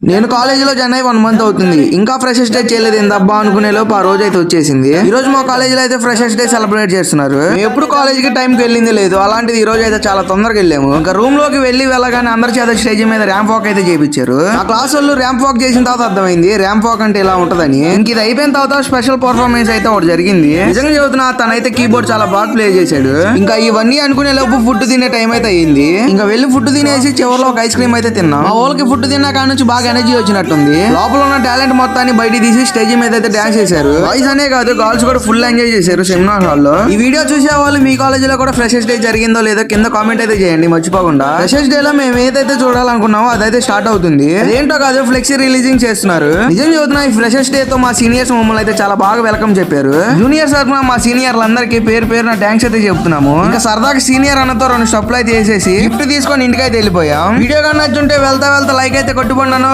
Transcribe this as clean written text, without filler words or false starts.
నేను కాలేజీలో జాయిన్ అయ్యి 1 మంత్ అవుతుంది. ఇంకా ఫ్రెషర్స్ డే చేయలేదు ఏందబ్బా అనుకునే లోపు ఆ రోజు అయితే వచ్చేసింది. ఈ రోజు మా కాలేజీలో అయితే ఫ్రెషర్స్ డే సెలబ్రేట్ చేస్తున్నారు. మేము ఎప్పుడు కాలేజ్ కి టైం కి వెళ్ళింది లేదు, అలాంటిది ఈ రోజు అయితే చాలా తొందరగా వెళ్ళాము. ఇంకా రూమ్ లోకి వెళ్ళగానే అందరి చేత స్టేజ్ మీద ర్యాంప్ వాక్ అయితే చేయించారు. ఆ క్లాస్ వాళ్ళు ర్యాంప్ వాక్ చేసిన తర్వాత అర్థమైంది ర్యాంప్ వాక్ అంటే ఇలా ఉంటదని. ఇంక ఇది అయిపోయిన తర్వాత స్పెషల్ పర్ఫార్మెన్స్ అయితే ఒకటి జరిగింది. నిజంగా చెబుతున్నా, తనైతే కీబోర్డ్ చాలా బాగా ప్లే చేశాడు. ఇంకా ఇవన్నీ అనుకునే లోపు ఫుడ్ తినే టైం అయితే అయింది. ఇంకా వెళ్ళి ఫుడ్ తినేసి చివరిలో ఒక ఐస్ క్రీమ్ అయితే తిన్నాం. మా వాళ్ళకి ఫుడ్ తిన్నా కాడ నుంచి బాగా ఎనర్జీ వచ్చినట్టుంది. లోపల ఉన్న టాలెంట్ మొత్తాన్ని బయట తీసి స్టేజ్ మీద అయితే డాన్స్ చేశారు. బాయ్స్ అనే కాదు, గర్ల్స్ కూడా ఫుల్ ఎంజాయ్ చేశారు సెమినార్ హాల్ లో. ఈ వీడియో చూసే వాళ్ళు మీ కాలేజ్ లో కూడా ఫ్రెషర్స్ డే జరిగిందో లేదో కింద కామెంట్ అయితే చేయండి మర్చిపోకుండా. ఫ్రెషర్స్ డే లో మేము ఏదైతే చూడాలనుకున్నామో అదైతే స్టార్ట్ అవుతుంది. అదేంటో కాదు, ఫ్లెక్సీ రిలీజింగ్ చేస్తున్నారు. నిజం చెబుతున్నా, ఈ ఫ్రెషర్స్ డే తో మా సీనియర్స్ మమ్మల్ని అయితే చాలా బాగా వెల్కమ్ చెప్పారు. జూనియర్స్ తరఫున మా సీనియర్లందరికీ పేరున థ్యాంక్స్ అయితే చెప్తున్నాము. ఇంకా సరదాగా సీనియర్ అన్నతో 2 స్టెప్లు అయితే చేసేసి గిఫ్ట్ తీసుకొని ఇంటికి అయితే వెళ్ళిపోయాం. వీడియో కానీ నచ్చుంటే వెళ్తా లైక్ అయితే కొట్టుకున్నాను.